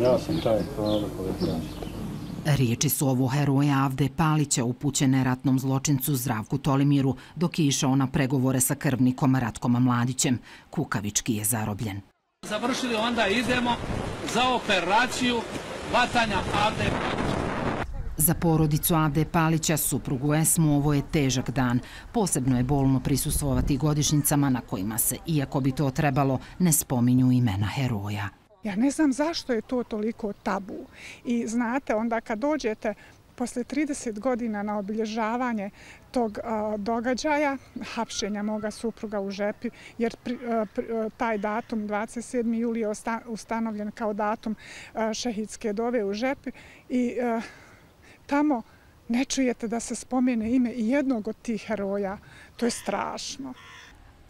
Ja sam taj, hvala policaj. Riječi su ovo heroja Avde Palića upućene ratnom zločincu Zdravku Tolimiru dok je išao na pregovore sa krvnikom Ratkom Mladićem. Kukavički je zarobljen. Završili, onda idemo za operaciju hvatanja Avde Palića. Za porodicu Avde Palića, suprugu Esmu, ovo je težak dan. Posebno je bolno prisustvovati godišnjicama na kojima se, iako bi to trebalo, ne spominju imena heroja. Ja ne znam zašto je to toliko tabu. I znate, onda kad dođete posle 30 godina na obilježavanje tog događaja, hapšenja moga supruga u Žepi, jer taj datum, 27. juli, je ustanovljen kao datum šehidske dove u Žepi i tamo ne čujete da se spomene ime i jednog od tih heroja. To je strašno.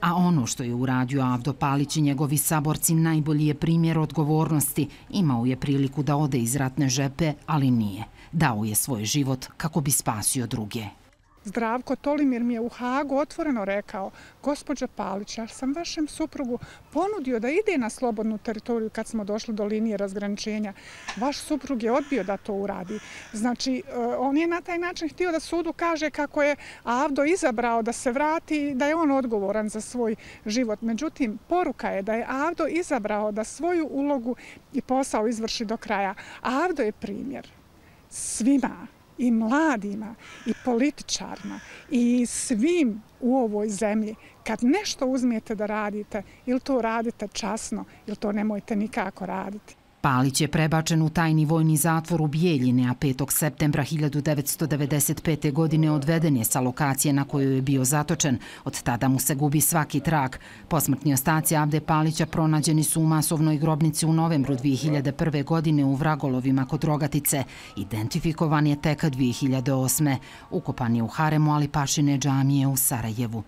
A ono što je uradio Avdo Palić i njegovi saborci najbolji je primjer odgovornosti. Imao je priliku da ode iz ratne Žepe, ali nije. Dao je svoj život kako bi spasio druge. Zdravko Tolimir mi je u Hagu otvoreno rekao: gospođo Palić, ja sam vašem suprugu ponudio da ide na slobodnu teritoriju kad smo došli do linije razgraničenja. Vaš suprug je odbio da to uradi. Znači, on je na taj način htio da sudu kaže kako je Avdo izabrao da se vrati i da je on odgovoran za svoj život. Međutim, poruka je da je Avdo izabrao da svoju ulogu i posao izvrši do kraja. Avdo je primjer svima, i mladima, i političarima, i svim u ovoj zemlji. Kad nešto uzmijete da radite, ili to radite časno, ili to nemojte nikako raditi. Palić je prebačen u tajni vojni zatvor u Bijeljine, a 5. septembra 1995. godine odveden je sa lokacije na kojoj je bio zatočen. Od tada mu se gubi svaki trag. Posmrtni ostaci Avde Palića pronađeni su u masovnoj grobnici u novembru 2001. godine u Vragolovima kod Rogatice. Identifikovan je tek 2008. Ukopan je u Haremu Alipašine džamije u Sarajevu.